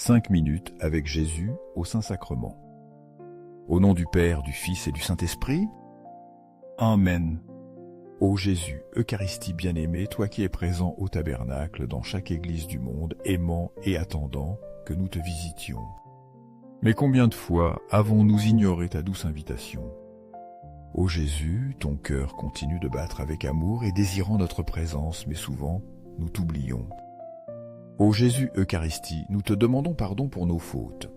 5 minutes avec Jésus au Saint-Sacrement. Au nom du Père, du Fils et du Saint-Esprit. Amen. Ô Jésus, Eucharistie bien-aimée, toi qui es présent au tabernacle dans chaque église du monde, aimant et attendant que nous te visitions. Mais combien de fois avons-nous ignoré ta douce invitation? Ô Jésus, ton cœur continue de battre avec amour et désirant notre présence, mais souvent, nous t'oublions. Ô Jésus Eucharistie, nous te demandons pardon pour nos fautes.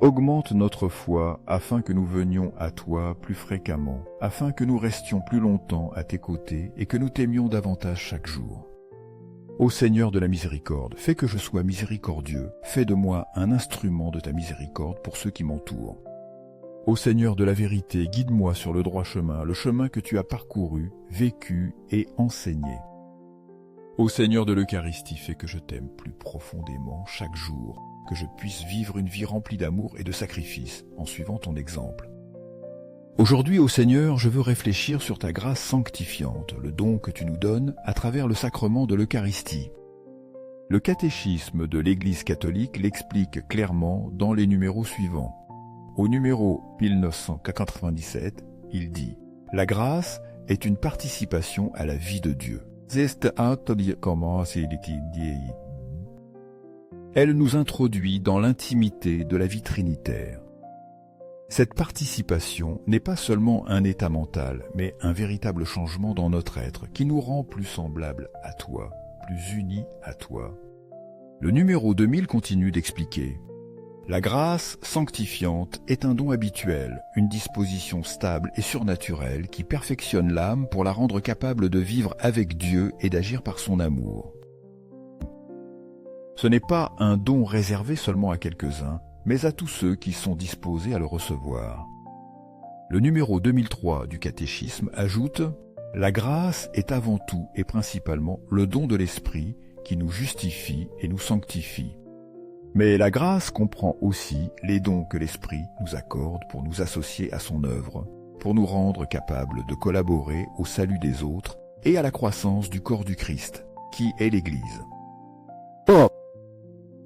Augmente notre foi afin que nous venions à toi plus fréquemment, afin que nous restions plus longtemps à tes côtés et que nous t'aimions davantage chaque jour. Ô Seigneur de la miséricorde, fais que je sois miséricordieux, fais de moi un instrument de ta miséricorde pour ceux qui m'entourent. Ô Seigneur de la vérité, guide-moi sur le droit chemin, le chemin que tu as parcouru, vécu et enseigné. Ô Seigneur de l'Eucharistie, fais que je t'aime plus profondément chaque jour, que je puisse vivre une vie remplie d'amour et de sacrifice en suivant ton exemple. Aujourd'hui, ô Seigneur, je veux réfléchir sur ta grâce sanctifiante, le don que tu nous donnes à travers le sacrement de l'Eucharistie. Le catéchisme de l'Église catholique l'explique clairement dans les numéros suivants. Au numéro 1997, il dit « La grâce est une participation à la vie de Dieu. » Elle nous introduit dans l'intimité de la vie trinitaire. Cette participation n'est pas seulement un état mental, mais un véritable changement dans notre être qui nous rend plus semblables à toi, plus unis à toi. Le numéro 2000 continue d'expliquer « La grâce sanctifiante est un don habituel, une disposition stable et surnaturelle qui perfectionne l'âme pour la rendre capable de vivre avec Dieu et d'agir par son amour. » Ce n'est pas un don réservé seulement à quelques-uns, mais à tous ceux qui sont disposés à le recevoir. Le numéro 2003 du catéchisme ajoute « La grâce est avant tout et principalement le don de l'Esprit qui nous justifie et nous sanctifie. Mais la grâce comprend aussi les dons que l'Esprit nous accorde pour nous associer à son œuvre, pour nous rendre capables de collaborer au salut des autres et à la croissance du corps du Christ, qui est l'Église.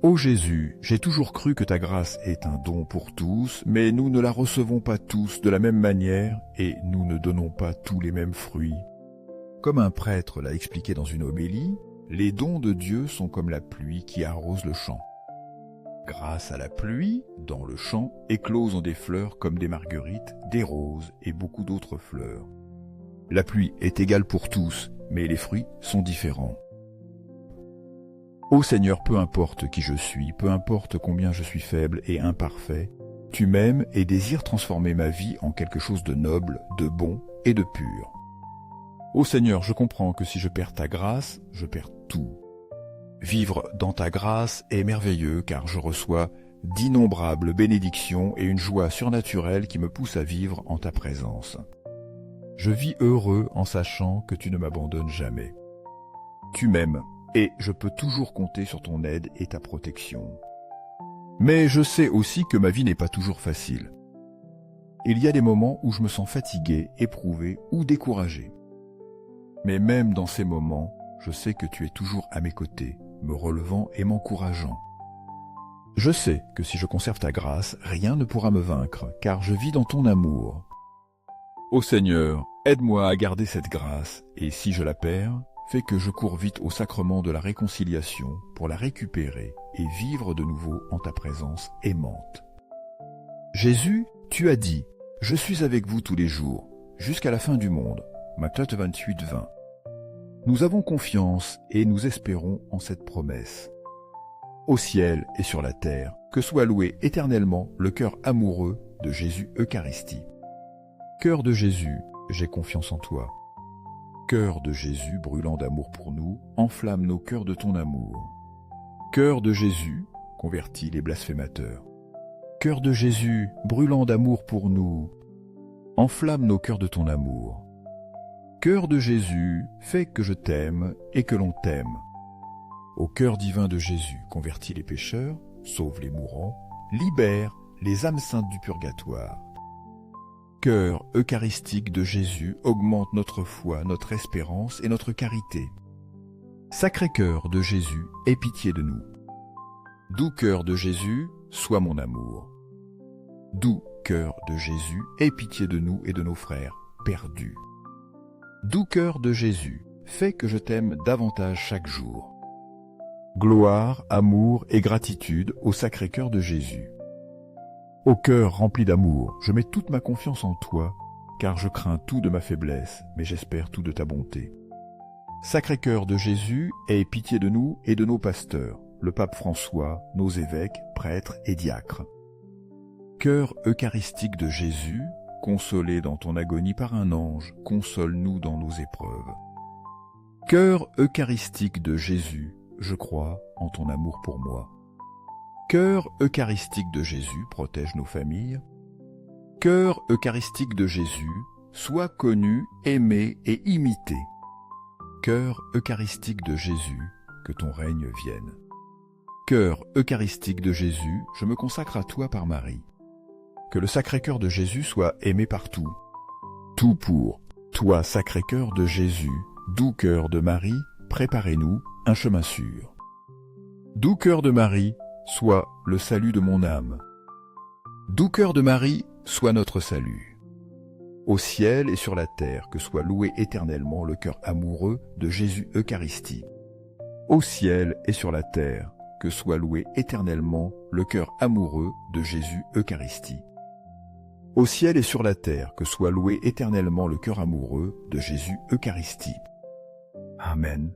Ô Jésus, j'ai toujours cru que ta grâce est un don pour tous, mais nous ne la recevons pas tous de la même manière et nous ne donnons pas tous les mêmes fruits. Comme un prêtre l'a expliqué dans une homélie, les dons de Dieu sont comme la pluie qui arrose le champ. Grâce à la pluie, dans le champ, éclosent des fleurs comme des marguerites, des roses et beaucoup d'autres fleurs. La pluie est égale pour tous, mais les fruits sont différents. Ô Seigneur, peu importe qui je suis, peu importe combien je suis faible et imparfait, tu m'aimes et désires transformer ma vie en quelque chose de noble, de bon et de pur. Ô Seigneur, je comprends que si je perds ta grâce, je perds tout. Vivre dans ta grâce est merveilleux car je reçois d'innombrables bénédictions et une joie surnaturelle qui me pousse à vivre en ta présence. Je vis heureux en sachant que tu ne m'abandonnes jamais. Tu m'aimes. Et je peux toujours compter sur ton aide et ta protection. Mais je sais aussi que ma vie n'est pas toujours facile. Il y a des moments où je me sens fatigué, éprouvé ou découragé. Mais même dans ces moments, je sais que tu es toujours à mes côtés, me relevant et m'encourageant. Je sais que si je conserve ta grâce, rien ne pourra me vaincre, car je vis dans ton amour. Ô Seigneur, aide-moi à garder cette grâce, et si je la perds, fais que je cours vite au sacrement de la réconciliation pour la récupérer et vivre de nouveau en ta présence aimante. Jésus, tu as dit « Je suis avec vous tous les jours, jusqu'à la fin du monde » Matthieu 28, 20. Nous avons confiance et nous espérons en cette promesse. Au ciel et sur la terre, que soit loué éternellement le cœur amoureux de Jésus Eucharistie. Cœur de Jésus, j'ai confiance en toi. Cœur de Jésus brûlant d'amour pour nous, enflamme nos cœurs de ton amour. Cœur de Jésus, convertis les blasphémateurs. Cœur de Jésus, brûlant d'amour pour nous, enflamme nos cœurs de ton amour. Cœur de Jésus, fais que je t'aime et que l'on t'aime. Au cœur divin de Jésus, convertis les pécheurs, sauve les mourants, libère les âmes saintes du purgatoire. Cœur eucharistique de Jésus, augmente notre foi, notre espérance et notre carité. Sacré-Cœur de Jésus, aie pitié de nous. Doux cœur de Jésus, sois mon amour. Doux cœur de Jésus, aie pitié de nous et de nos frères perdus. Doux cœur de Jésus, fais que je t'aime davantage chaque jour. Gloire, amour et gratitude au Sacré-Cœur de Jésus. Ô cœur rempli d'amour, je mets toute ma confiance en toi, car je crains tout de ma faiblesse, mais j'espère tout de ta bonté. Sacré-Cœur de Jésus, aie pitié de nous et de nos pasteurs, le pape François, nos évêques, prêtres et diacres. Cœur eucharistique de Jésus, consolé dans ton agonie par un ange, console-nous dans nos épreuves. Cœur eucharistique de Jésus, je crois en ton amour pour moi. Cœur eucharistique de Jésus, protège nos familles. Cœur eucharistique de Jésus, sois connu, aimé et imité. Cœur eucharistique de Jésus, que ton règne vienne. Cœur eucharistique de Jésus, je me consacre à toi par Marie. Que le Sacré-Cœur de Jésus soit aimé partout. Tout pour toi, Sacré-Cœur de Jésus, doux cœur de Marie, préparez-nous un chemin sûr. Doux cœur de Marie, sois le salut de mon âme. Doux cœur de Marie, sois notre salut. Au ciel et sur la terre, que soit loué éternellement le cœur amoureux de Jésus Eucharistie. Au ciel et sur la terre, que soit loué éternellement le cœur amoureux de Jésus Eucharistie. Au ciel et sur la terre, que soit loué éternellement le cœur amoureux de Jésus Eucharistie. Amen.